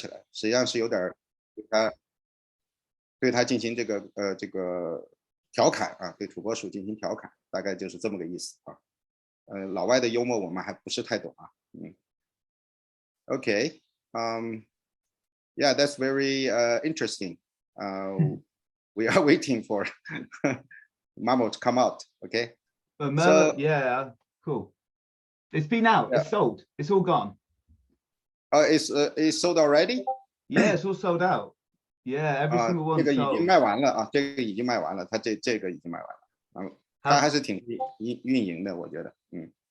起来，实际上是有点对他进行这个调侃啊，对土拨鼠进行调侃，大概就是这么个意思啊。老外的幽默我们还不是太懂啊。Okay. Yeah, that's very interesting. We are waiting for Mamo to come out. Okay. But Merlot, yeah, cool. It's been out. It's sold. It's all gone. It's sold already? Yeah, it's all sold out. Yeah, every single one 这个已经 sold. 卖完了啊，这个已经卖完了，它这个已经卖完了。它还是挺运营的，我觉得。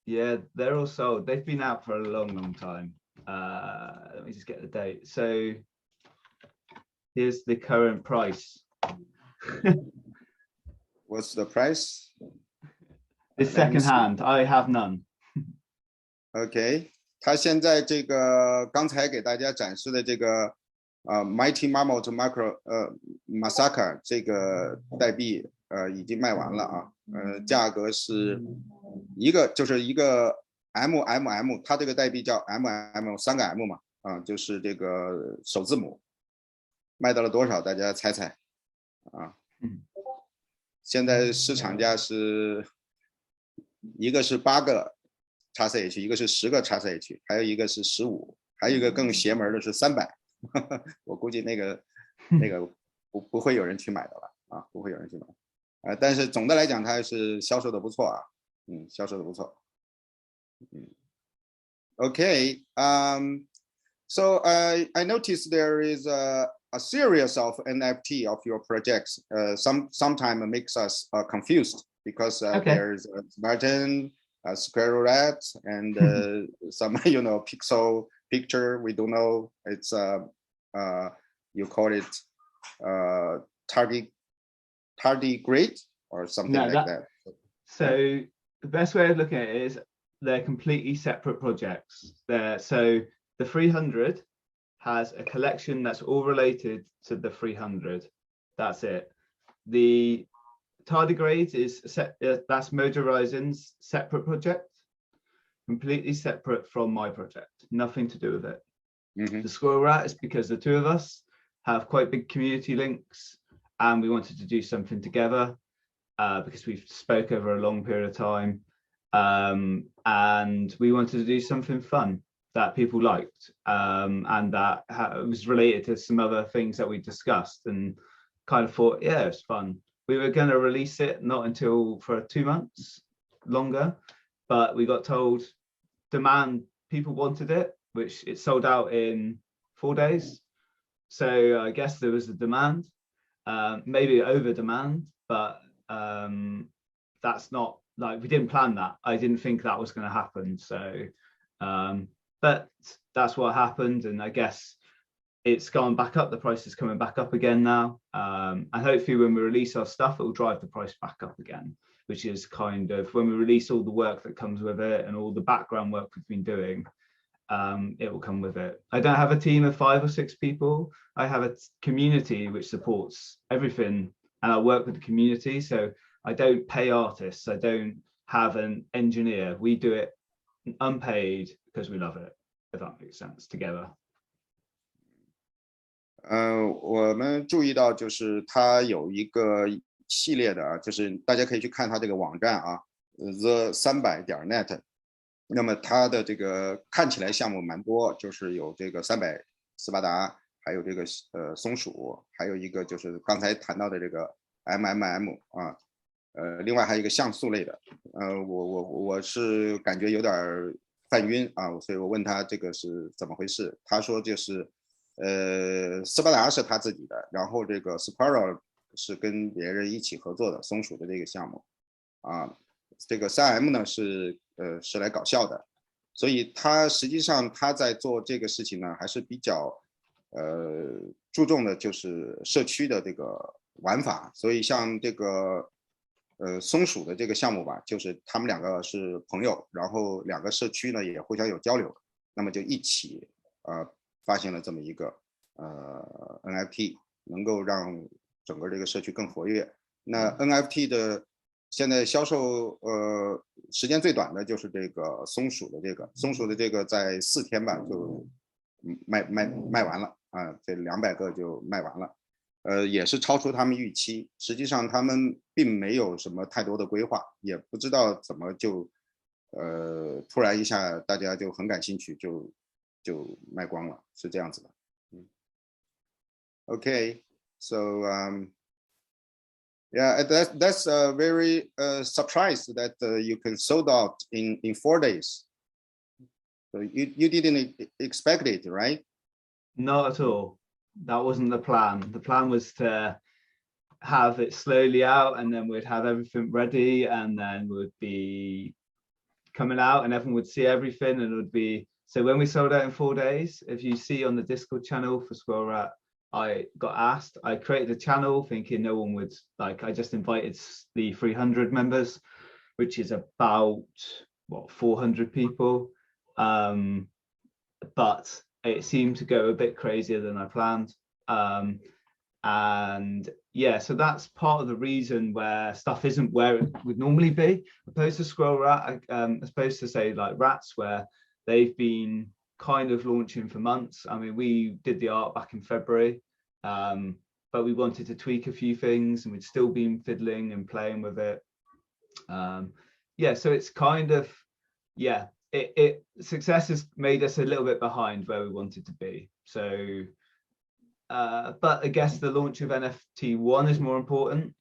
Yeah, they're all sold. They've been out for a long, long time. Let me just get the date. So here's the current price. What's the price? It's second hand. I have none. Okay. 他现在这个刚才给大家展示的这个Mighty Mammoth Massacre 这个代币已经卖完了啊。价格是一个 MMM， 它这个代币叫 MMM 3个 M 嘛，就是这个首字母，卖到了多少？大家猜猜啊？现在市场价是一个是8个 XCH， 一个是10个 XCH， 还有一个是15，还有一个更邪门的是300。我估计那个不会有人去买的了啊，不会有人去买。但是总的来讲，它是销售的不错啊，销售的不错。Okay, so I noticed there is a series of NFT of your projects. Sometimes makes us confused because there's a spartan, a squirrel rat, and some pixel picture. We don't know. It's you call it tardigrade or something like that. So the best way of looking at it is they're completely separate projects. So the 300 has a collection that's all related to the 300. That's it. The tardigrade is that's Mojo Horizon's separate project, completely separate from my project. Nothing to do with it. The squirrel rat is because the two of us have quite big community links, and we wanted to do something together because we've spoke over a long period of time, and we wanted to do something fun that people liked, and that was related to some other things that we discussed, and kind of thought, yeah, it's fun. We were going to release it not until for 2 months longer, but we got told people wanted it, which it sold out in 4 days. So I guess there was a demand, maybe over demand, but that's not like, we didn't plan that. I didn't think that was going to happen. So, but that's what happened. And I guess it's gone back up. The price is coming back up again now. And hopefully when we release our stuff, it will drive the price back up again, which is kind of when we release all the work that comes with it and all the background work we've been doing. It will come with it. I don't have a team of 5 or 6 people. I have a community which supports everything, and I work with the community. So I don't pay artists. I don't have an engineer. We do it unpaid because we love it, if that makes sense, together. 我们注意到就是它有一个系列的就是大家可以去看它这个网站啊 the300.net。那么它的这个看起来项目蛮多，就是有这个300斯巴达，还有这个松鼠，还有一个就是刚才谈到的这个 MMM 啊，另外还有一个像素类的，我是感觉有点犯晕啊，所以我问他这个是怎么回事，他说就是斯巴达是他自己的，然后这个 Sparrow 是跟别人一起合作的松鼠的这个项目啊，这个 3M 呢是来搞笑的，所以他实际上他在做这个事情呢，还是比较注重的就是社区的这个玩法，所以像这个松鼠的这个项目吧，就是他们2个是朋友，然后2个社区呢也互相有交流，那么就一起发行了这么一个NFT， 能够让整个这个社区更活跃。那 NFT 的现在销售时间最短的就是这个松鼠的这个在4天吧就卖完了啊，这200个就卖完了，也是超出他们预期。实际上他们并没有什么太多的规划，也不知道怎么就突然一下大家就很感兴趣，就卖光了，是这样子的。Okay, so yeah, that's very surprised that you can sold out in 4 days. So you didn't expect it, right? Not at all. That wasn't the plan. The plan was to have it slowly out, and then we'd have everything ready, and then we'd be coming out and everyone would see everything, and it would be, so when we sold out in 4 days, if you see on the Discord channel for Squirrel Rat, I got asked, I created a channel thinking no one would, like, I just invited the 300 members, which is about what, 400 people, but it seemed to go a bit crazier than I planned, and yeah, so that's part of the reason where stuff isn't where it would normally be, opposed to Squirrel Rat, opposed to say like Rats, where they've been kind of launching for months. I mean, we did the art back in February, but we wanted to tweak a few things, and we'd still been fiddling and playing with it. Yeah, so it's kind of, yeah, it success has made us a little bit behind where we wanted to be. So but I guess the launch of NFT 1 is more important.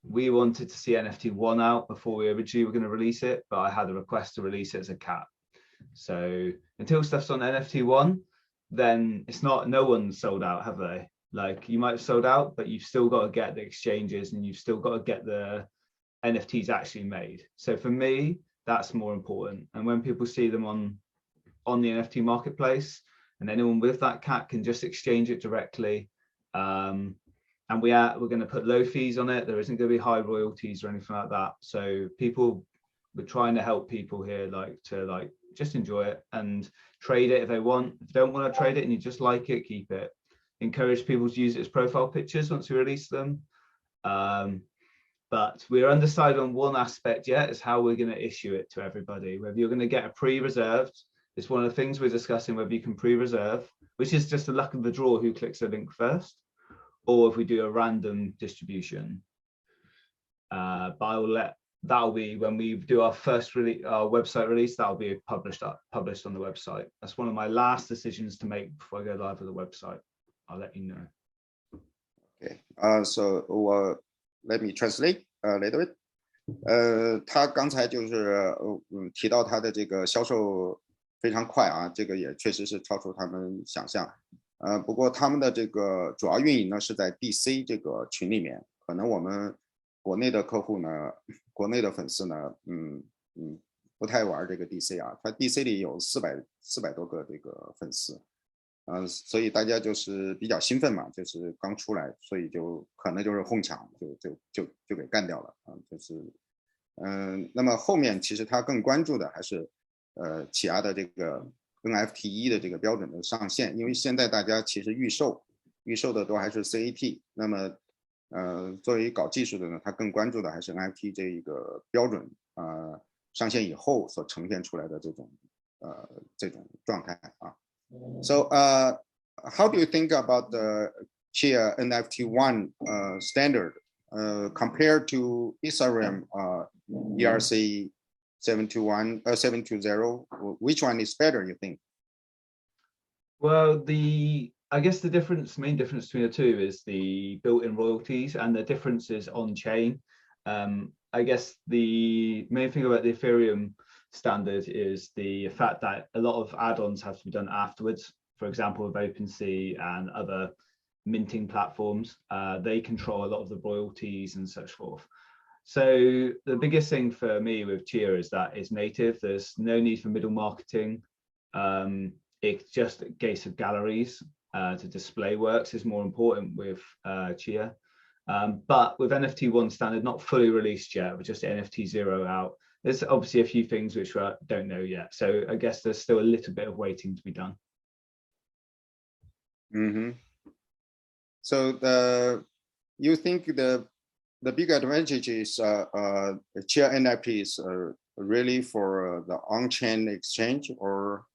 We wanted to see NFT 1 out before we originally were going to release it, but I had a request to release it as a cat. So until stuff's on NFT 1, then it's not, no one's sold out, have they? Like, you might have sold out, but you've still got to get the exchanges, and you've still got to get the NFTs actually made. So for me, that's more important. And when people see them on the NFT marketplace, and anyone with that cat can just exchange it directly, and we're going to put low fees on it. There isn't going to be high royalties or anything like that. So we're trying to help people here, like, to like just enjoy it and trade it if they want. If they don't want to trade it and you just like it, keep it. Encourage people to use it as profile pictures once we release them. But we're undecided on one aspect yet, is how we're going to issue it to everybody. Whether you're going to get a pre-reserved, it's one of the things we're discussing, whether you can pre-reserve, which is just the luck of the draw who clicks the link first, or if we do a random distribution. But that'll be when we do our first our website release, that'll be published on the website. That's one of my last decisions to make before I go live with the website. I'll let you know. Okay, so let me translate a little bit. 他刚才就是提到他的这个销售非常快啊，这个也确实是超出他们想象。不过他们的这个主要运营呢是在 DC 这个群里面，可能我们国内的客户呢，国内的粉丝呢，不太玩这个 DC 啊，他 DC 里有400多个这个粉丝，所以大家就是比较兴奋嘛，就是刚出来，所以就可能就是哄抢，就给干掉了啊，就是那么后面其实他更关注的还是企亚的这个 NFT 1的这个标准的上线，因为现在大家其实预售的都还是 CAT， 那么作为搞技术的呢，他更关注的还是 NFT 这一个标准上线以后所呈现出来的这种状态啊。So how do you think about the Chia NFT 1 standard compared to Ethereum ERC 720? Which one is better, you think? Well, I guess the main difference between the two is the built-in royalties, and the differences on chain. I guess the main thing about the Ethereum standard is the fact that a lot of add-ons have to be done afterwards. For example, with OpenSea and other minting platforms, they control a lot of the royalties and such forth. So the biggest thing for me with Chia is that it's native. There's no need for middle marketing. It's just a case of galleries to display works is more important with Chia. But with NFT 1 standard, not fully released yet, but just NFT 0 out, there's obviously a few things which we don't know yet. So I guess there's still a little bit of waiting to be done. So you think the big advantage is Chia NFT is really for the on-chain exchange, or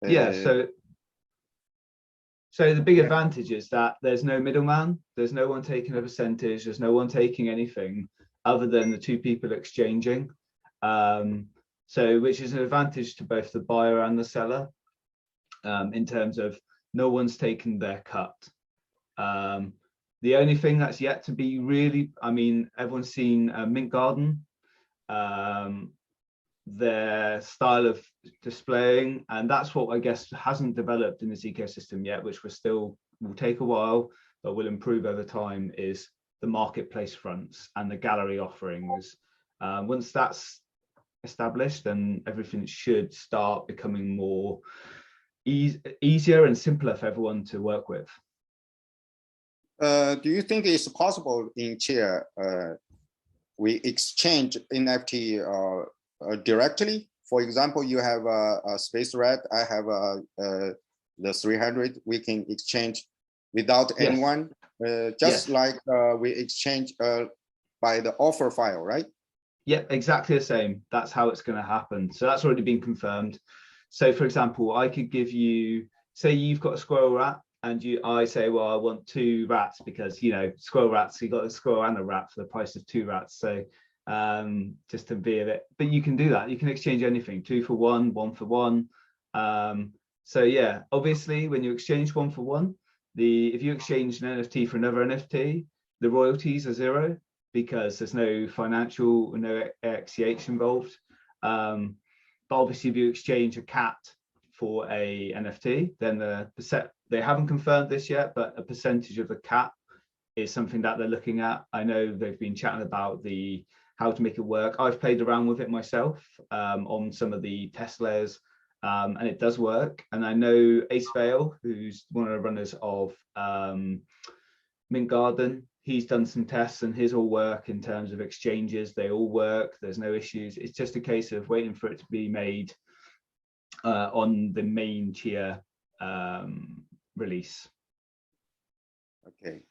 yeah, so So the big advantage is that there's no middleman, there's no one taking a percentage, there's no one taking anything other than the two people exchanging. So which is an advantage to both the buyer and the seller in terms of no one's taken their cut. The only thing that's yet to be really, I mean, everyone's seen Mint Garden, their style of displaying, and that's what I guess hasn't developed in this ecosystem yet, which will take a while, but will improve over time, is the marketplace fronts and the gallery offerings. Once that's established, then everything should start becoming more easier and simpler for everyone to work with. Do you think it's possible in Chia we exchange NFT directly? For example, you have a Space Red, I have the 300. We can exchange without anyone, just like we exchange by the offer file, right? Yeah, exactly the same. That's how it's going to happen. So that's already been confirmed. So for example, I could give you, say you've got a squirrel rat, and I say, well, I want 2 rats because, you know, squirrel rats, you got a squirrel and a rat for the price of 2 rats. So just to be a bit, but you can do that. You can exchange anything, 2 for 1, 1 for 1. So yeah, obviously when you exchange 1 for 1, if you exchange an NFT for another NFT, the royalties are 0 because there's no financial, no XCH involved. But obviously if you exchange a cat for a NFT, then they haven't confirmed this yet, but a percentage of the cat is something that they're looking at. I know they've been chatting about how to make it work. I've played around with it myself on some of the test layers, and it does work. And I know Ace Vale, who's one of the runners of Mint Garden, he's done some tests and his all work in terms of exchanges. They all work. There's no issues. It's just a case of waiting for it to be made on the main Chia release. OK，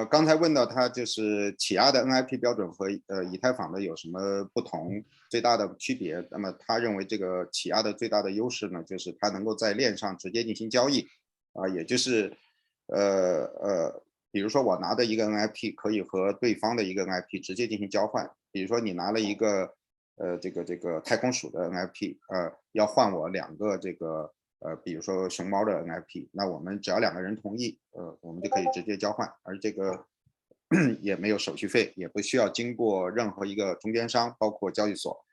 刚才问到他就是起亚的 NFT 标准和以太坊的有什么不同，最大的区别。那么他认为这个起亚的最大的优势呢，就是它能够在链上直接进行交易，也就是比如说我拿的一个 NFT 可以和对方的一个 NFT 直接进行交换。比如说你拿了一个这个太空鼠的 NFT， 要换我2个这个比如说熊猫的 NFT， 那我们只要2个人同意，我们就可以直接交换，而这个也没有手续费，也不需要经过任何一个中间商，包括交易所，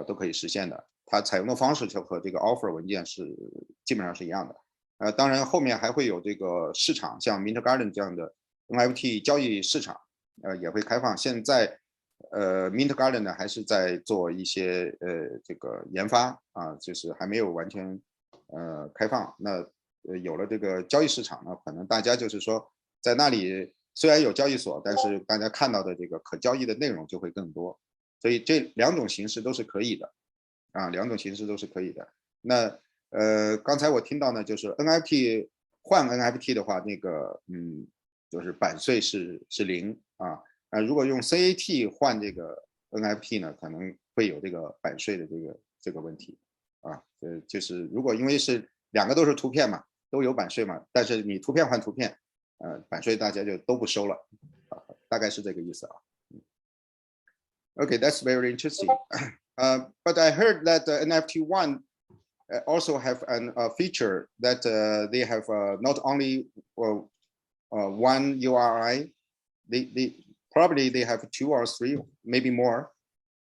都可以实现的。它采用的方式就和这个 offer 文件是基本上是一样的。当然后面还会有这个市场，像 Mint Garden 这样的 NFT 交易市场，也会开放。现在Mint Garden 呢还是在做一些这个研发就是还没有完全开放。那有了这个交易市场呢，可能大家就是说在那里虽然有交易所，但是大家看到的这个可交易的内容就会更多。所以这2种形式都是可以的，2种形式都是可以的。那刚才我听到呢，就是 NFT 换 NFT 的话，那个就是版税是0如果用 CAT 换这个 NFT 呢，可能会有这个版税的这个问题就是如果因为是2个都是图片嘛，都有版税嘛，但是你图片换图片，版税大家就都不收了，大概是这个意思Okay, that's very interesting. But I heard that NFT One also have a feature that they have not only one URI, they probably they have 2 or 3, maybe more.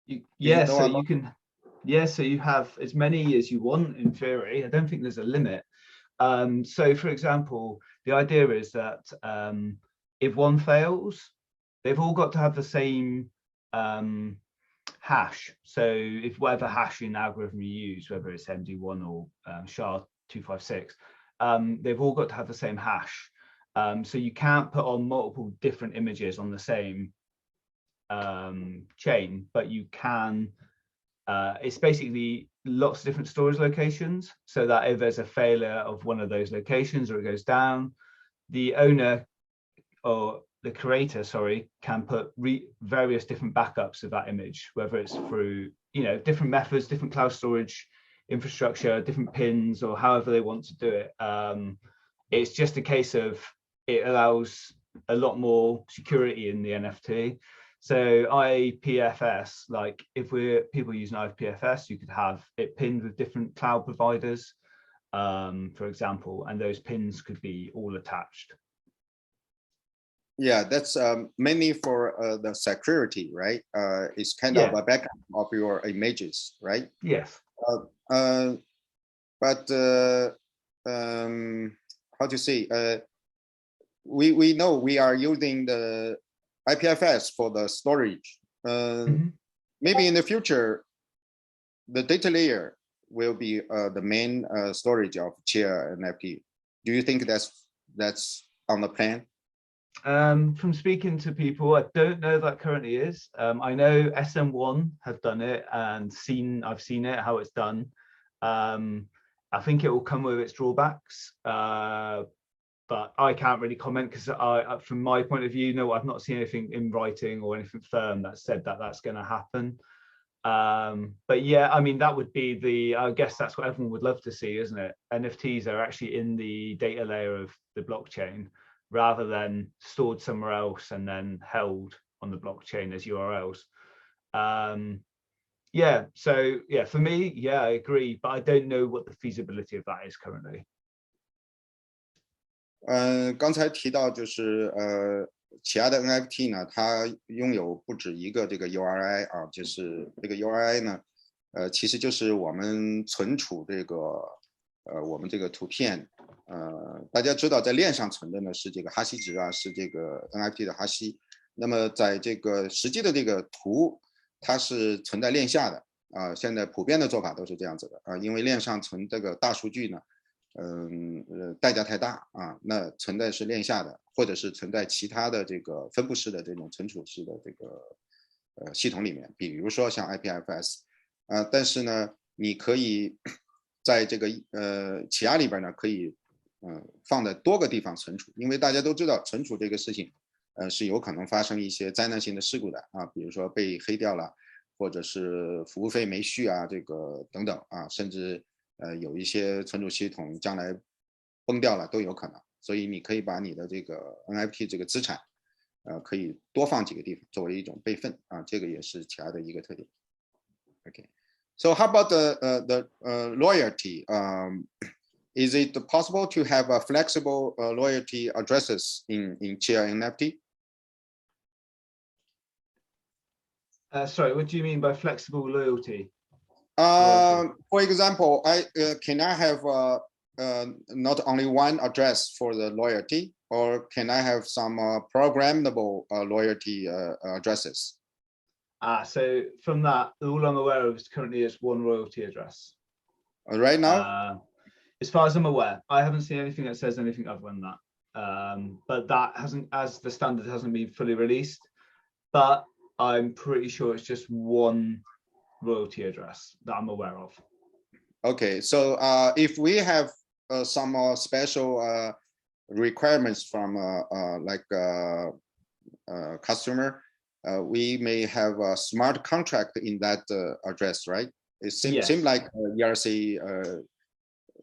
So you can. Yeah, so you have as many as you want in theory. I don't think there's a limit. So for example, the idea is that if one fails, they've all got to have the same hash. So if whatever hashing algorithm you use, whether it's MD1 or SHA-256, they've all got to have the same hash. So you can't put on multiple different images on the same chain, but you can it's basically lots of different storage locations, so that if there's a failure of one of those locations or it goes down, the owner or the creator, can put various different backups of that image, whether it's through different methods, different cloud storage infrastructure, different pins, or however they want to do it. It's just a case of it allows a lot more security in the NFT. So IPFS, like if people using IPFS, you could have it pinned with different cloud providers, for example, and those pins could be all attached. Yeah, that's mainly for the security, right? It's kind of a backup of your images, right? Yes. But how to say? We know we are using the IPFS for the storage. Maybe in the future, the data layer will be the main storage of Chia NFT. Do you think that's on the plan? From speaking to people, I don't know that currently is. I know SM1 have done it and I've seen it, how it's done. I think it will come with its drawbacks, but I can't really comment because from my point of view, no, I've not seen anything in writing or anything firm that said that that's going to happen. But yeah, I mean, that would be I guess that's what everyone would love to see, isn't it? NFTs are actually in the data layer of the blockchain rather than stored somewhere else and then held on the blockchain as URLs. Yeah, so yeah, for me, yeah, I agree, but I don't know what the feasibility of that is currently. 刚才提到就是企亚的 NFT 呢，它拥有不止一个这个 URI 啊，就是这个 URI 呢，其实就是我们存储这个我们这个图片，大家知道在链上存的呢是这个哈希值啊，是这个 NFT 的哈希，那么在这个实际的这个图，它是存在链下的啊，现在普遍的做法都是这样子的啊，因为链上存这个大数据呢。代价太大啊，那存在是链下的，或者是存在其他的这个分布式的这种存储式的这个系统里面，比如说像 IPFS，但是呢，你可以在这个企亚里边呢，可以放在多个地方存储，因为大家都知道存储这个事情，是有可能发生一些灾难性的事故的啊，比如说被黑掉了，或者是服务费没续啊，这个等等啊，甚至。有一些存储系统将来崩掉了都有可能，所以你可以把你的这个 NFT 这个资产，可以多放几个地方作为一种备份啊，这个也是其他的一个特点。Okay, so how about the loyalty? Is it possible to have a flexible loyalty addresses in Chia NFT? Sorry, what do you mean by flexible loyalty? For example, can I have not only one address for the loyalty, or can I have some programmable loyalty addresses? So from that, all I'm aware of is currently is one royalty address. Right now? As far as I'm aware, I haven't seen anything that says anything other than that. But that hasn't, as the standard hasn't been fully released, but I'm pretty sure it's just one royalty address that I'm aware of. Okay, so if we have some special requirements from like customer, we may have a smart contract in that address, right? It seems like ERC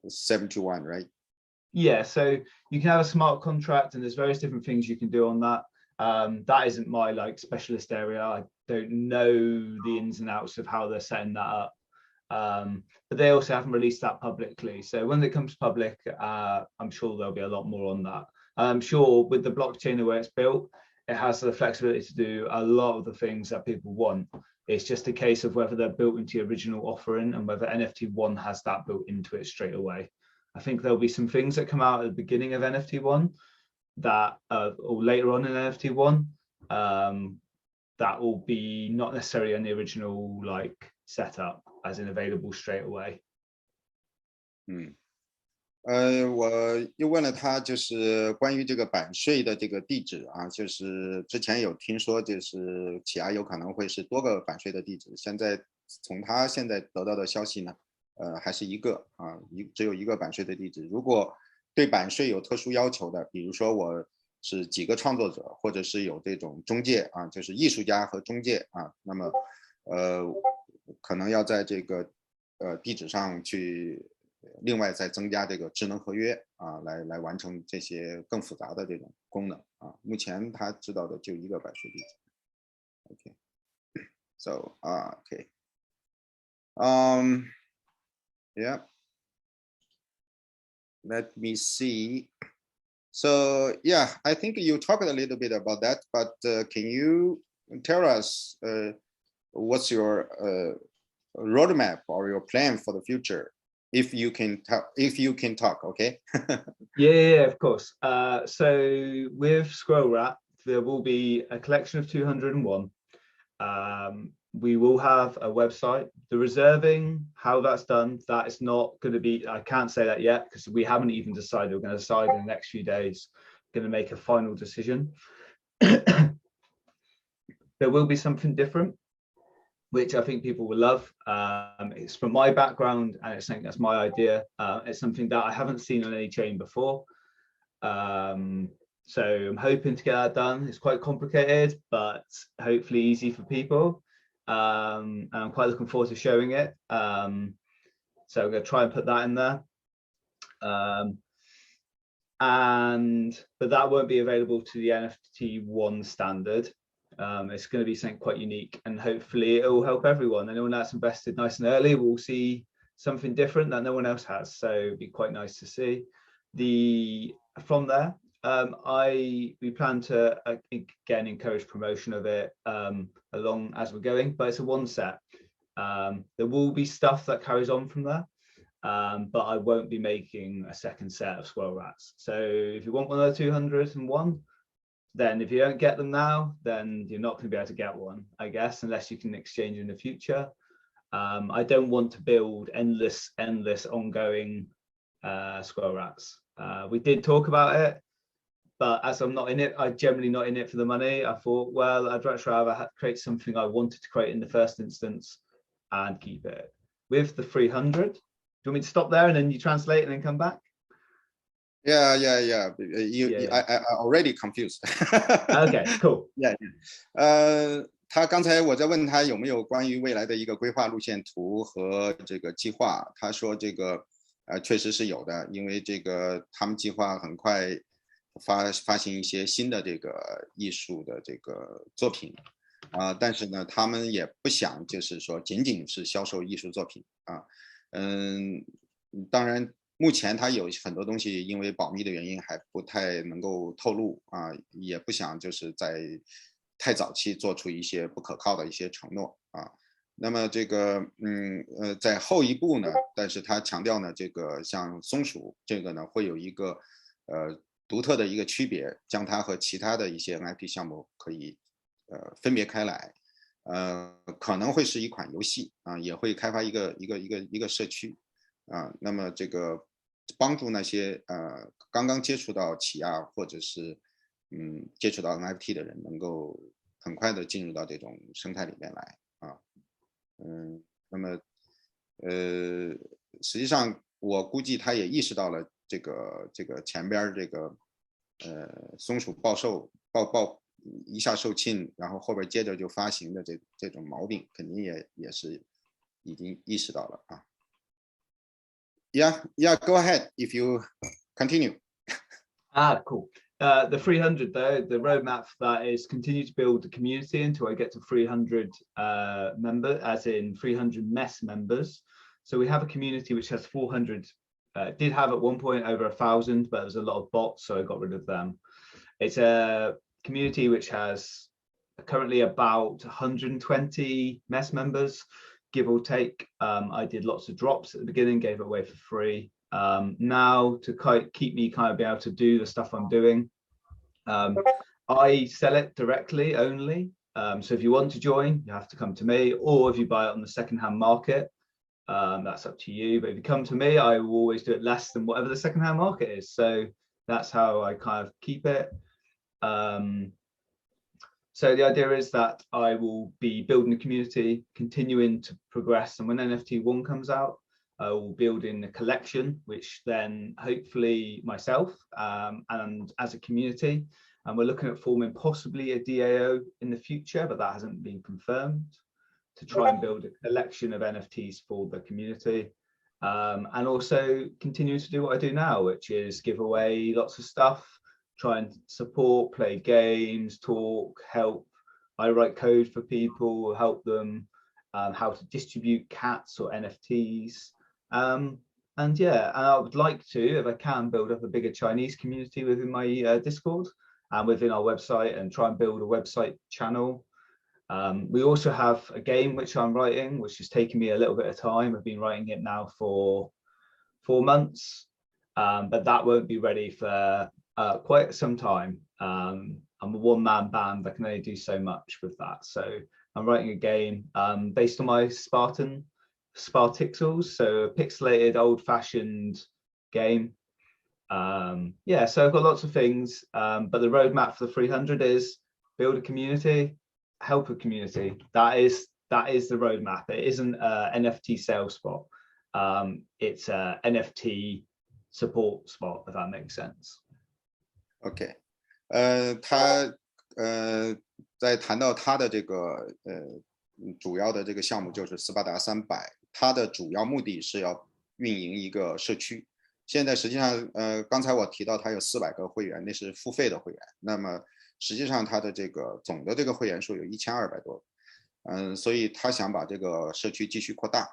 721, right? Yeah, so you can have a smart contract and there's various different things you can do on that. That isn't my specialist area. I don't know the ins and outs of how they're setting that up. But they also haven't released that publicly. So when it comes public, I'm sure there'll be a lot more on that. I'm sure with the blockchain, the way it's built, it has the flexibility to do a lot of the things that people want. It's just a case of whether they're built into the original offering and whether NFT 1 has that built into it straight away. I think there'll be some things that come out at the beginning of NFT 1 that or later on in NFT 1 that will be not necessarily on the original setup as in available straight away. 我又问了他，就是关于这个版税的这个地址啊，就是之前有听说，就是企亚有可能会是多个版税的地址，现在从他现在得到的消息呢，还是一个啊，只有一个版税的地址。如果对版税有特殊要求的，比如说我是几个创作者，或者是有这种中介啊，就是艺术家和中介啊，那么可能要在这个地址上去另外再增加这个智能合约啊，来完成这些更复杂的这种功能啊。目前他知道的就一个百税地址。OK，so OK， yeah. Let me see. So yeah, I think you talked a little bit about that, but can you tell us what's your roadmap or your plan for the future, if you can talk, okay? Yeah, of course. So with Scroll Wrap, there will be a collection of 201. We will have a website. The reserving, how that's done, that is not going to be, I can't say that yet because we haven't even decided. We're going to decide in the next few days, going to make a final decision. There will be something different, which I think people will love. It's from my background and it's something that's my idea. It's something that I haven't seen on any chain before. So I'm hoping to get that done. It's quite complicated, but hopefully easy for people. And I'm quite looking forward to showing it. So I'm going to try and put that in there. But that won't be available to the NFT 1 standard. It's going to be something quite unique, and hopefully it will help everyone. Anyone that's invested nice and early will see something different that no one else has. So it'd be quite nice to see. From there, we plan to again encourage promotion of it along as we're going, but it's a one set. There will be stuff that carries on from there, but I won't be making a second set of Squirrel Rats. So if you want one of the 201, then if you don't get them now, then you're not going to be able to get one, I guess, unless you can exchange in the future. I don't want to build endless ongoing Squirrel Rats. We did talk about it, but as I'm not in it, I'm generally not in it for the money. I thought, well, I'd much rather create something I wanted to create in the first instance and keep it. With the 300, do you want me to stop there and then you translate and then come back? Yeah. I already confused. Okay, cool. Yeah. 他刚才我在问他有没有关于未来的一个规划路线图和这个计划，他说这个确实是有的，因为这个他们计划很快发行一些新的这个艺术的这个作品但是呢，他们也不想就是说仅仅是销售艺术作品当然。目前他有很多东西因为保密的原因还不太能够透露也不想就是在太早期做出一些不可靠的一些承诺那么这个在后一步呢，但是他强调呢，这个像松鼠这个呢会有一个独特的一个区别，将它和其他的一些 NFT 项目可以分别开来可能会是一款游戏也会开发一个社区那么这个帮助那些刚刚接触到起亚或者是接触到 NFT 的人，能够很快的进入到这种生态里面来那么实际上我估计他也意识到了这个前边这个松鼠报一下售罄，然后后边接着就发行的这种毛病，肯定也是已经意识到了Yeah, go ahead if you continue. Cool. The 300 though, the roadmap for that is continue to build the community until I get to 300 members, as in 300 mess members. So we have a community which has 400, did have at one point over 1,000, but there was a lot of bots, so I got rid of them. It's a community which has currently about 120 mess members, give or take. I did lots of drops at the beginning, gave it away for free. Now to keep me kind of be able to do the stuff I'm doing, I sell it directly only. So if you want to join, you have to come to me, or if you buy it on the secondhand market, that's up to you. But if you come to me, I will always do it less than whatever the secondhand market is. So that's how I kind of keep it. So the idea is that I will be building a community, continuing to progress. And when NFT 1 comes out, I will build in a collection, which then hopefully myself and as a community. And we're looking at forming possibly a DAO in the future, but that hasn't been confirmed, to try and build a collection of NFTs for the community. and also continue to do what I do now, which is give away lots of stuff, try and support, play games, talk, help. I write code for people, help them how to distribute cats or NFTs. And yeah, and I would like to, if I can, build up a bigger Chinese community within my Discord and within our website, and try and build a website channel. We also have a game which I'm writing, which is taking me a little bit of time. I've been writing it now for 4 months, but that won't be ready for quite some time. I'm a one-man band. I can only do so much with that. So I'm writing a game based on my Spartan Spartixels, so a pixelated, old-fashioned game. Yeah, so I've got lots of things, but the roadmap for the 300 is build a community, help a community. That is the roadmap. It isn't an NFT sales spot. It's a NFT support spot, if that makes sense. OK， 他在谈到他的这个主要的这个项目就是斯巴达300，它的主要目的是要运营一个社区。现在实际上刚才我提到他有400个会员，那是付费的会员，那么实际上他的这个总的这个会员数有1200多，所以他想把这个社区继续扩大，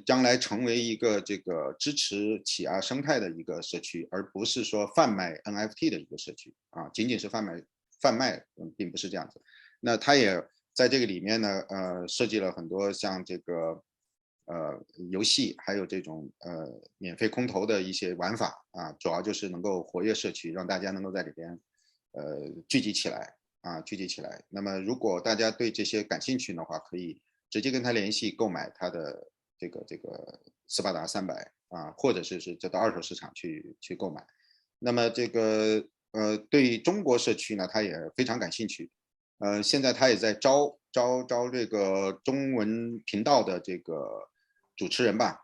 将来成为一个这个支持企业生态的一个社区，而不是说贩卖 NFT 的一个社区啊，仅仅是贩卖并不是这样子。那他也在这个里面呢，设计了很多像这个游戏，还有这种免费空投的一些玩法啊，主要就是能够活跃社区，让大家能够在里边聚集起来啊，聚集起来。那么如果大家对这些感兴趣的话，可以直接跟他联系购买他的这个斯巴达300啊，或者是就到二手市场去购买。那么这个对中国社区呢，他也非常感兴趣。现在他也在招这个中文频道的这个主持人吧，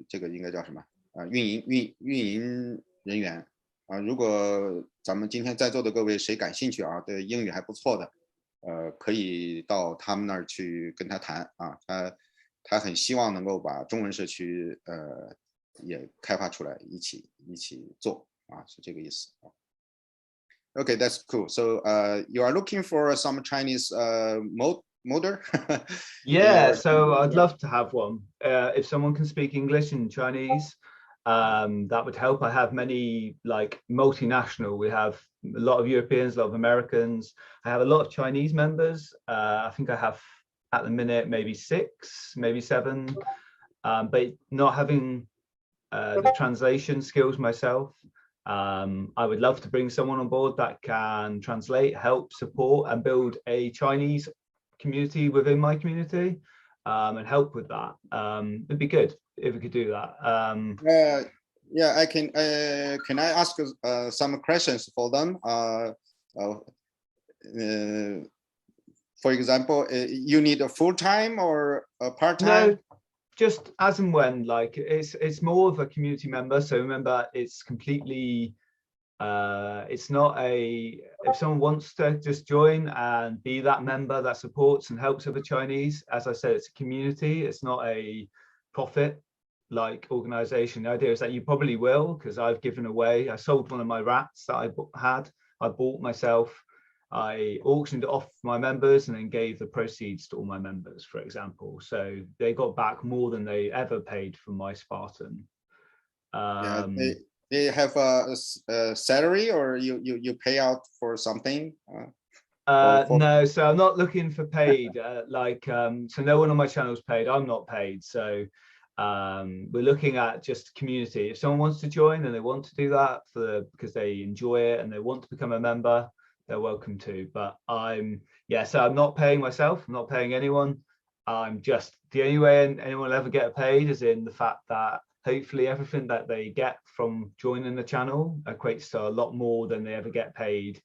这个应该叫什么运营人员啊。如果咱们今天在座的各位谁感兴趣啊，对英语还不错的，可以到他们那儿去跟他谈啊。他很希望能够把中文社区也开发出来，一起做啊，是这个意思。Okay, that's cool. So you are looking for some Chinese modder? Yeah, so I'd love to have one. If someone can speak English and Chinese, that would help. I have many like multinational. We have a lot of Europeans, a lot of Americans. I have a lot of Chinese members. I think I have at the minute maybe 6, maybe 7, but not having the translation skills myself. I would love to bring someone on board that can translate, help, support, and build a Chinese community within my community, and help with that. It'd be good if we could do that. Yeah, I can. Can I ask some questions for them? For example, you need a full-time or a part-time? No, just as and when. Like it's more of a community member. So remember, it's completely. It's not if someone wants to just join and be that member that supports and helps other Chinese, as I said, it's a community. It's not a profit like organization. The idea is that you probably will, because I've given away. I sold one of my rats that I bought myself. I auctioned it off my members and then gave the proceeds to all my members, for example. So they got back more than they ever paid for my Spartan. Yeah, they have a salary, or you pay out for something? No, so I'm not looking for paid. So no one on my channel is paid. I'm not paid. So we're looking at just community. If someone wants to join and they want to do that because they enjoy it and they want to become a member, they're welcome to. But so I'm not paying myself. I'm not paying anyone. I'm just, the only way anyone will ever get paid is in the fact that hopefully everything that they get from joining the channel equates to a lot more than they ever get paid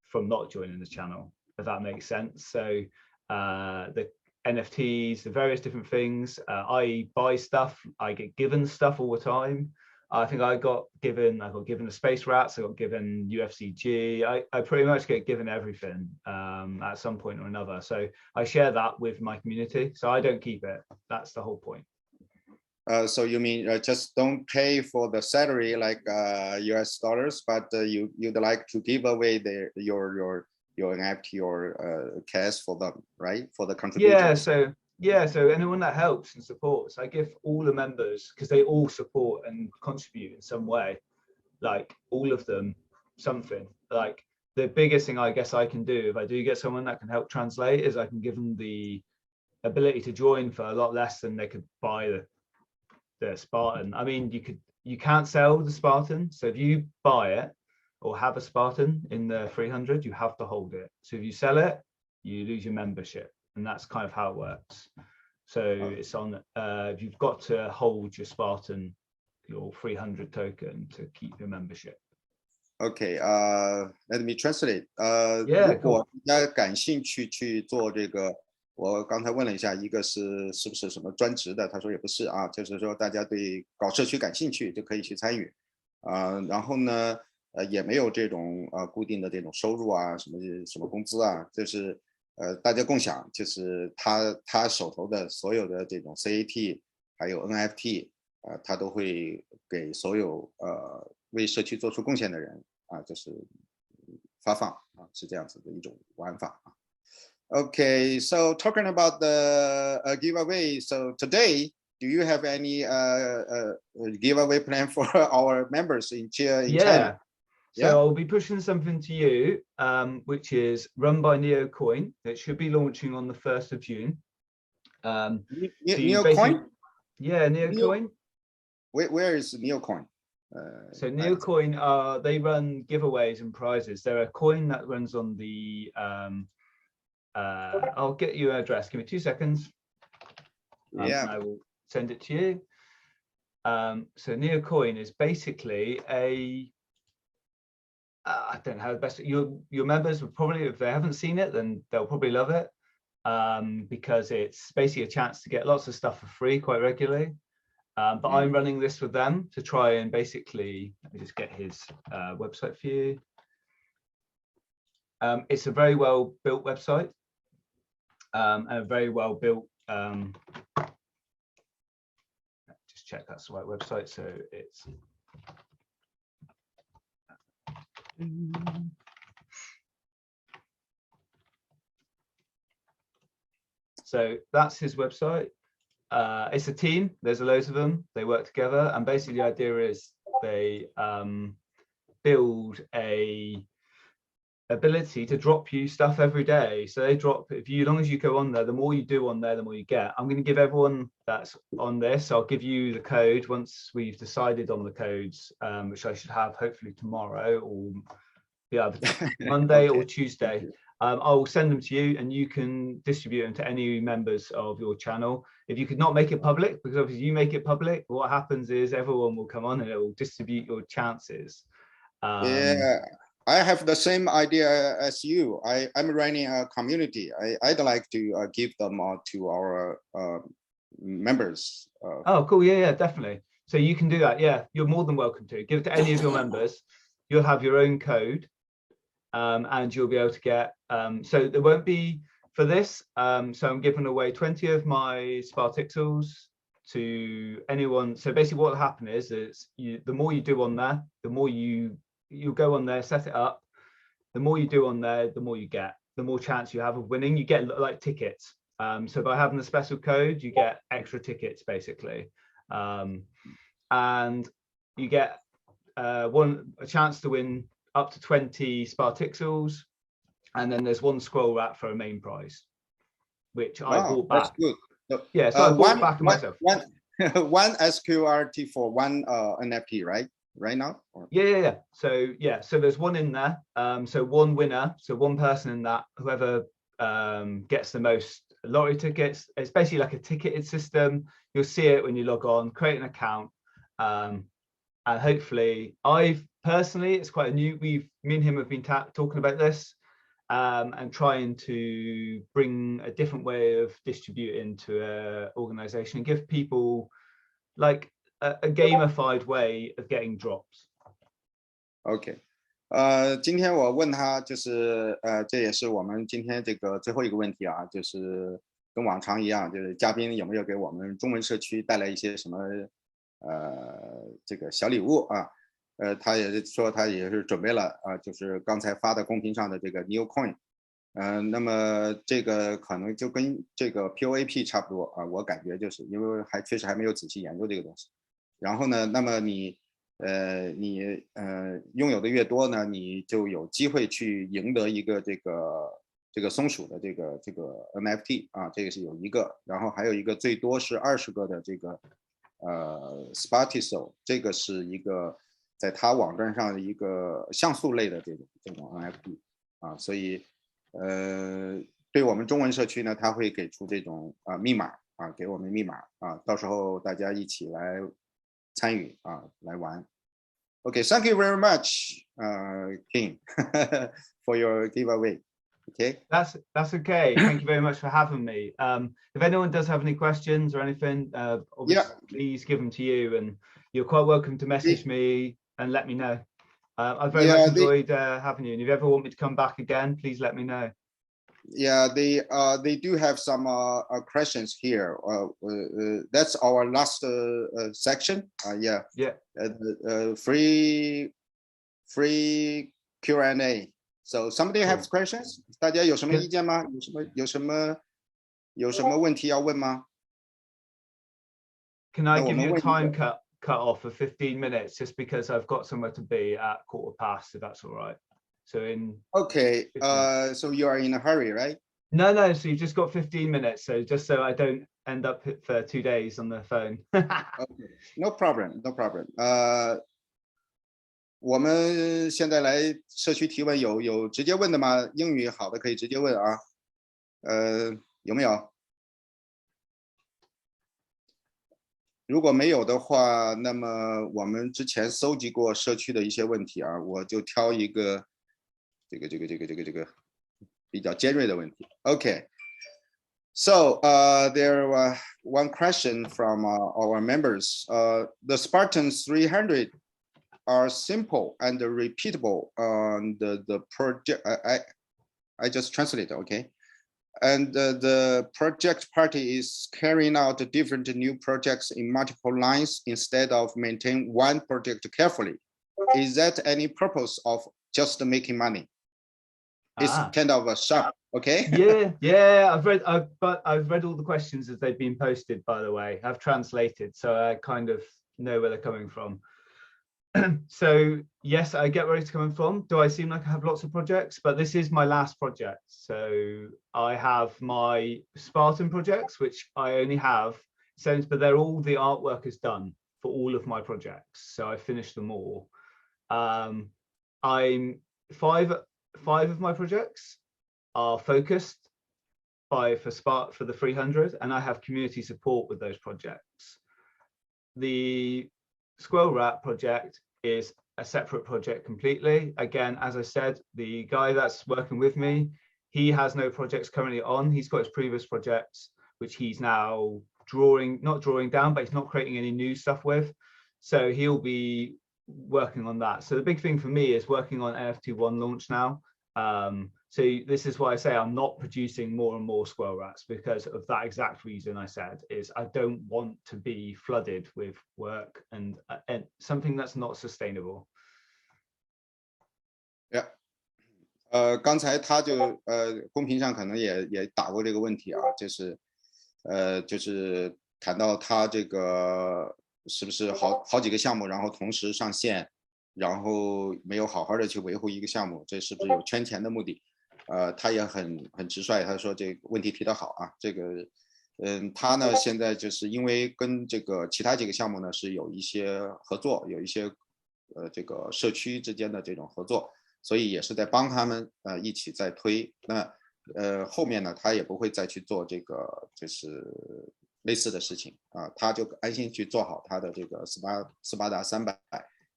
from not joining the channel, if that makes sense. So the NFTs, the various different things, I buy stuff, I get given stuff all the time. I think I got given the space rats, I got given UFCG. I pretty much get given everything at some point or another. So I share that with my community. So I don't keep it. That's the whole point. So you mean just don't pay for the salary like US dollars, but you'd like to give away your NFT or cash for them, right? For the contributors. So anyone that helps and supports, I give all the members, because they all support and contribute in some way, like all of them something. Like the biggest thing I guess I can do if I do get someone that can help translate is I can give them the ability to join for a lot less than they could buy the Spartan. I mean, you can't sell the Spartan, so if you buy it or have a Spartan in the 300, you have to hold it. So if you sell it, you lose your membership, and that's kind of how it works. So it's on you've got to hold your Spartan, your 300 token to keep your membership. Okay, let me translate. 如 Yeah, 果大家感兴趣去做这个，我刚才问了一下，一个是不是什么专职的，他说也不是啊，就是说大家对搞社区感兴趣就可以去参与，然后呢，也没有这种固定的这种收入啊，什么工资啊，就是大家共享，就是他手头的所有的这种 CAT 还有 NFT，他都会给所有为社区做出贡献的人啊，就是发放啊，是这样子的一种玩法啊。Okay, so talking about the giveaway, so today, do you have any giveaway plan for our members in Chia in China? So I'll be pushing something to you, which is run by NeoCoin. It should be launching on the 1st of June. NeoCoin? Yeah, NeoCoin. Where is NeoCoin? So NeoCoin, they run giveaways and prizes. They're a coin that runs on the I'll get you an address. Give me 2 seconds. And I will send it to you. So NeoCoin is basically I don't know how the best. Your members will probably, if they haven't seen it, then they'll probably love it, because it's basically a chance to get lots of stuff for free quite regularly. But I'm running this with them to try and basically, let me just get his website for you. It's a very well built website, and a very well built, just check that's the right website. So it's so that's his website. It's a team, there's loads of them, they work together, and basically the idea is they build a ability to drop you stuff every day. So they drop, as long as you go on there, the more you do on there, the more you get. I'm going to give everyone that's on this, I'll give you the code once we've decided on the codes, which I should have hopefully tomorrow or Monday or Tuesday. I'll send them to you and you can distribute them to any members of your channel. If you could not make it public, because obviously you make it public, what happens is everyone will come on and it will distribute your chances. Yeah, I have the same idea as you. I'm running a community. I'd like to give them to our members. Oh, cool. Yeah, definitely. So you can do that. Yeah, you're more than welcome to. Give it to any of your members. You'll have your own code. And you'll be able to get, so there won't be for this, so I'm giving away 20 of my Spartixels to anyone. So basically what will happen is the more you do on there, the more you'll go on there, set it up. The more you do on there, the more you get, the more chance you have of winning. You get like tickets. So by having the special code, you get extra tickets basically. And you get a chance to win up to 20 Spartixels, and then there's one scroll wrap for a main prize, which I bought back. That's good. So, yeah, so I bought back myself. One SQRT for one NFT, right? Right now? Yeah. So there's one in there. So one winner, so one person in that, whoever gets the most lottery tickets. It's basically like a ticketed system. You'll see it when you log on, create an account. And hopefully, personally, it's quite a new, me and him have been talking about this and trying to bring a different way of distributing to an organization and give people like a gamified way of getting drops. Okay. 今天我问他就是这也是我们今天这个最后一个问题啊，就是跟往常一样，就是嘉宾有没有给我们中文社区带来一些什么这个小礼物啊？他也是说他也是准备了啊，就是刚才发的公屏上的这个 New Coin。那么这个可能就跟这个 POAP 差不多啊，我感觉就是因为确实还没有仔细研究这个东西。然后呢，那么你拥有的越多呢，你就有机会去赢得一个这个松鼠的这个NFT 啊，这个是有一个，然后还有一个最多是20个的这个spartan， 这个是一个在他网站上的一个像素类的这种 NFT 啊，所以对我们中文社区呢，他会给出这种密码啊，给我们密码啊，到时候大家一起来参与啊，来玩。Okay, thank you very much, King, for your giveaway. Okay. That's okay. Thank you very much for having me. If anyone does have any questions or anything, obviously please give them to you, and you're quite welcome to message me and let me know. I've very much enjoyed having you, and if you ever want me to come back again, please let me know. Yeah, they do have some questions here. That's our last section. Yeah. Free Q&A. So somebody has questions? 大家有什么意见吗？有什么问题要问吗？ Can I give you a time cut off for 15 minutes just because I've got somewhere to be at 15:15, if that's all right? So okay, so you are in a hurry, right? No, so you've just got 15 minutes, so just so I don't end up for 2 days on the phone. Okay, no problem. 我们现在来社区提问，有直接问的吗？英语好的可以直接问啊。有没有？如果没有的话，那么我们之前搜集过社区的一些问题啊，我就挑一个这个比较尖锐的问题。Okay, so there was one question from our members. The Spartan 300 are simple and repeatable on the project. I just translate, okay? And the project party is carrying out different new projects in multiple lines instead of maintaining one project carefully. Is that any purpose of just making money? It's kind of a sharp, okay? Yeah. I've read all the questions as they've been posted, by the way. I've translated, so I kind of know where they're coming from. So yes, I get where it's coming from. Do I seem like I have lots of projects? But this is my last project. So I have my Spartan projects, which I only have sense, but they're all the artwork is done for all of my projects. So I finished them all. I'm five of my projects are focused for the 300, and I have community support with those projects. The Squirrel Rat project is a separate project completely. Again, as I said, the guy that's working with me, he has no projects currently on. He's got his previous projects, which he's now not drawing down, but he's not creating any new stuff with. So he'll be working on that. So the big thing for me is working on NFT 1 launch now. So this is why I say I'm not producing more and more Squirrel Rats, because of that exact reason I said, is I don't want to be flooded with work and something that's not sustainable. Yeah. 刚才他就公屏上可能也打过这个问题啊，就是谈到他这个是不是好几个项目，然后同时上线，然后没有好好的去维护一个项目，这是不是有圈钱的目的？他也很直率，他说这个问题提得好啊，这个他呢现在就是因为跟这个其他几个项目呢是有一些合作，有一些这个社区之间的这种合作，所以也是在帮他们一起在推。那后面呢他也不会再去做这个就是类似的事情啊，他就安心去做好他的这个斯巴达300。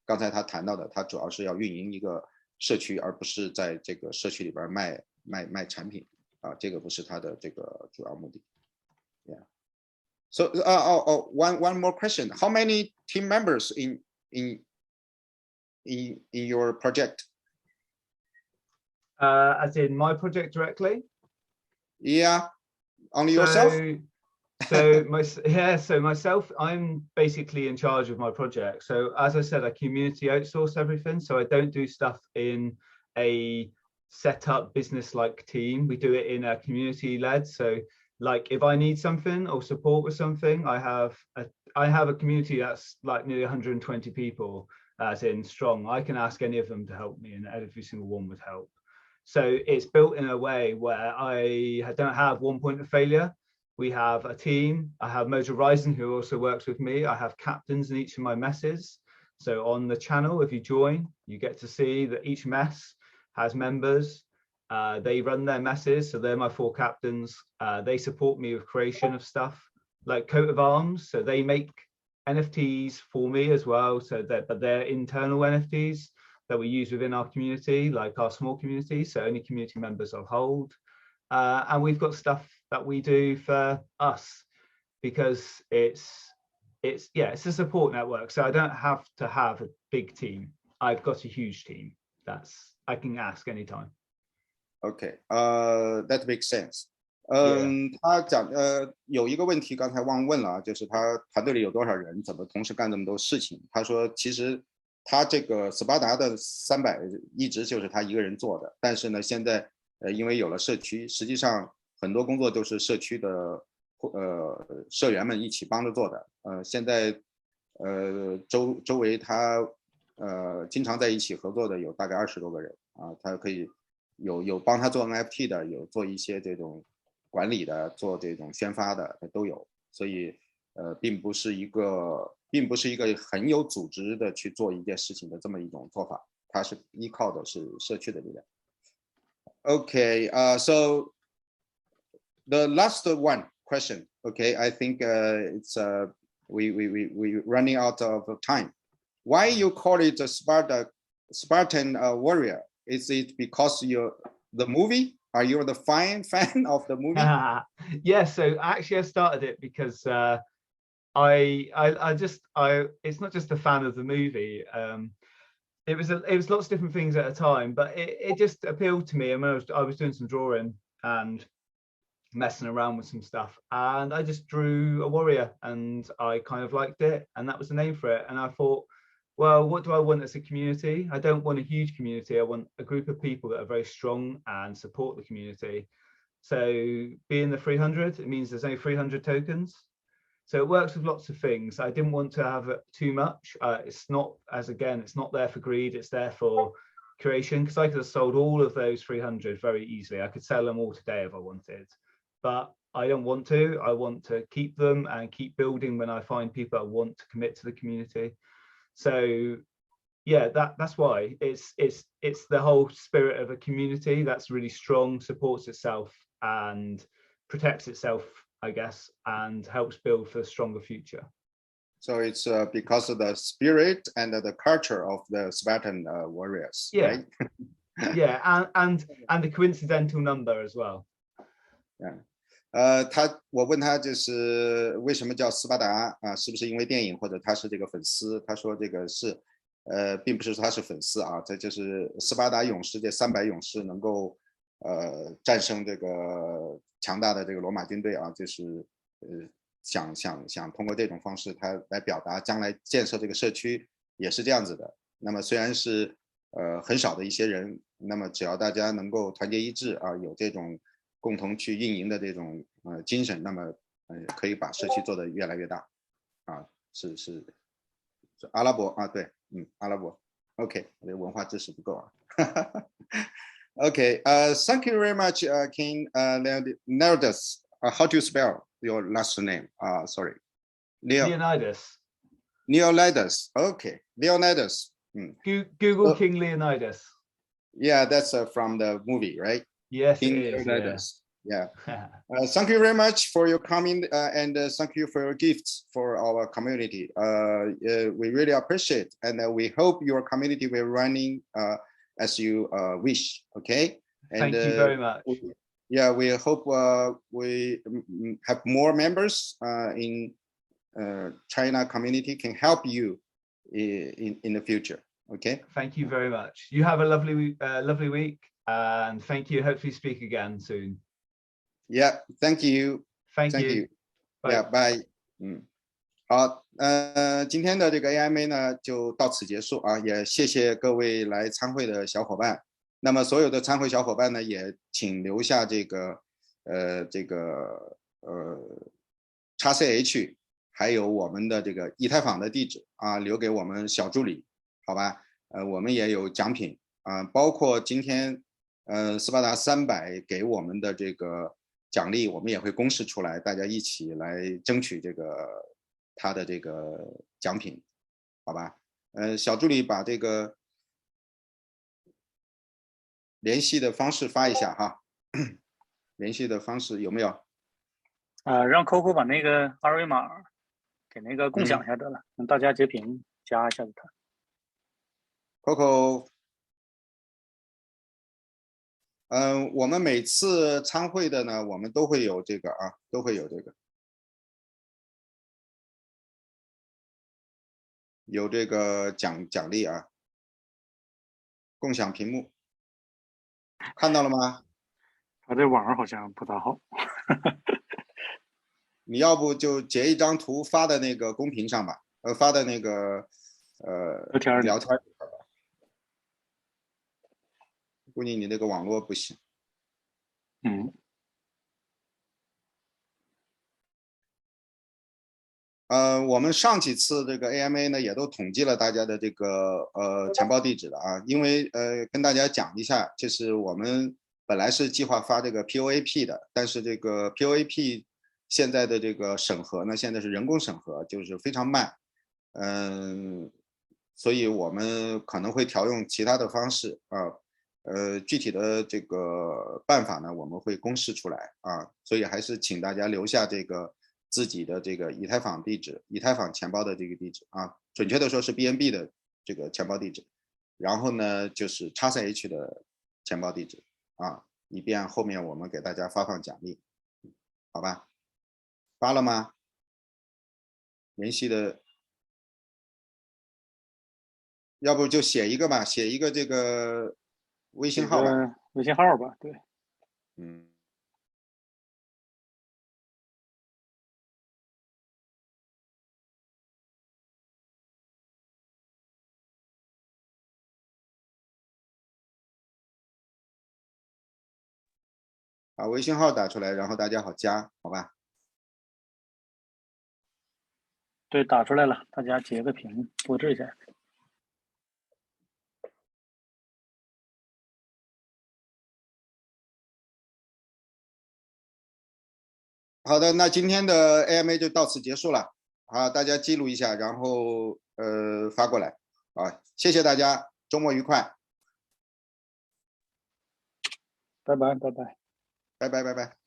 刚才他谈到的，他主要是要运营一个社区，而不是在这个社区里边卖产品啊，这个不是他的这个主要目的。Yeah. So one more question. How many team members in your project? As in my project directly? Yeah. Only yourself? So myself, I'm basically in charge of my project. So as I said, I community outsource everything. So I don't do stuff in a set up business like team. We do it in a community led. So like if I need something or support with something, I have a community that's like nearly 120 people, as in strong. I can ask any of them to help me, and every single one would help. So it's built in a way where I don't have one point of failure. We have a team. I have Mojo Rising, who also works with me. I have captains in each of my messes. So on the channel, if you join, you get to see that each mess has members. They run their messes, so they're my 4 captains. They support me with creation of stuff like coat of arms. So they make NFTs for me as well. But they're internal NFTs that we use within our community, like our small community. So only community members will hold. And we've got stuff that we do for us because it's a support network. So I don't have to have a big team. I've got a huge team that's I can ask anytime. Okay, that makes sense. 他讲有一个问题刚才忘问了啊，就是他团队里有多少人，怎么同时干这么多事情？他说其实他这个斯巴达的300一直就是他一个人做的，但是呢现在因为有了社区，实际上很多工作都是社区的社员们一起帮着做的。现在周围他经常在一起合作的有大概20多个人啊，他可以有帮他做 NFT 的，有做一些这种管理的，做这种宣发的都有，所以并不是一个很有组织的去做一件事情的这么一种做法，它是依靠的是社区的力量。Okay, so the last one question. Okay, I think it's we running out of time. Why you call it a Spartan warrior? Is it because you're the movie? Are you the fan of the movie? Yeah, so actually I started it because it's not just a fan of the movie. It was lots of different things at a time, but it just appealed to me. I mean, I was doing some drawing and messing around with some stuff, and I just drew a warrior, and I kind of liked it, and that was the name for it. And I thought, well, what do I want as a community? I don't want a huge community. I want a group of people that are very strong and support the community. So being the 300, it means there's only 300 tokens. So it works with lots of things. I didn't want to have too much. It's not there for greed. It's there for creation, because I could have sold all of those 300 very easily. I could sell them all today if I wanted, but I don't want to. I want to keep them and keep building when I find people that want to commit to the community. So yeah, that's why it's the whole spirit of a community that's really strong, supports itself and protects itself, I guess, and helps build for a stronger future. So it's because of the spirit and the culture of the Spartan warriors, yeah. Right? Yeah, and the coincidental number as well. Yeah. 我问他就是为什么叫斯巴达啊？是不是因为电影或者他是这个粉丝？他说这个是并不是说他是粉丝啊，这就是斯巴达勇士这300勇士能够战胜这个强大的这个罗马军队啊，就是想通过这种方式他来表达将来建设这个社区也是这样子的。那么虽然是很少的一些人，那么只要大家能够团结一致啊，有这种共同去运营的这种精神，那么可以把社区做得越来越大啊，是阿拉伯啊，对，阿拉伯 ，OK， 我的文化知识不够啊。Okay, thank you very much, King Leonidas. How do you spell your last name? Sorry, Leonidas. Leonidas. Okay, Leonidas. Google King Leonidas. Yeah, that's from the movie, right? Yes, King it is. Leonidas. Yeah. Thank you very much for your coming and thank you for your gifts for our community. We really appreciate, and we hope your community will running as you wish. Okay. And, thank you very much. We hope we have more members in China community can help you in the future. Okay. Thank you very much. You have a lovely week, and thank you. Hopefully speak again soon. Yeah, thank you. Thank you. Yeah, bye. 好，今天的这个 AMA 呢就到此结束啊，也谢谢各位来参会的小伙伴。那么所有的参会小伙伴呢，也请留下这个XCH 还有我们的这个以太坊的地址啊，留给我们小助理，好吧？我们也有奖品啊，包括今天斯巴达300给我们的这个奖励，我们也会公示出来，大家一起来争取这个他的这个奖品，好吧？小助理把这个联系的方式发一下哈，联系的方式有没有？让 Coco 把那个二维码给那个共享一下得了，让大家截屏加一下子他。Coco，我们每次参会的呢，我们都会有这个啊，都会有这个，有这个奖励啊，共享屏幕，看到了吗？他这网好像不大好。你要不就截一张图发在那个公屏上吧，发在那个聊天里边吧。估计你那个网络不行。我们上几次这个 AMA 呢，也都统计了大家的这个钱包地址的啊，因为跟大家讲一下，就是我们本来是计划发这个 POAP 的，但是这个 POAP 现在的这个审核呢，现在是人工审核，就是非常慢，所以我们可能会调用其他的方式啊，具体的这个办法呢，我们会公示出来啊，所以还是请大家留下这个自己的这个以太坊地址、以太坊钱包的这个地址啊，准确的说是 BNB 的这个钱包地址，然后呢就是 XCH 的钱包地址啊，以便后面我们给大家发放奖励，好吧？发了吗？联系的，要不就写一个吧，写一个这个微信号吧。微信号吧，对。把微信号打出来，然后大家好加，好吧？对，打出来了，大家截个屏，布置一下。好的，那今天的 AMA 就到此结束了，好，大家记录一下，然后发过来，啊，谢谢大家，周末愉快，拜拜，拜拜，拜拜，拜拜。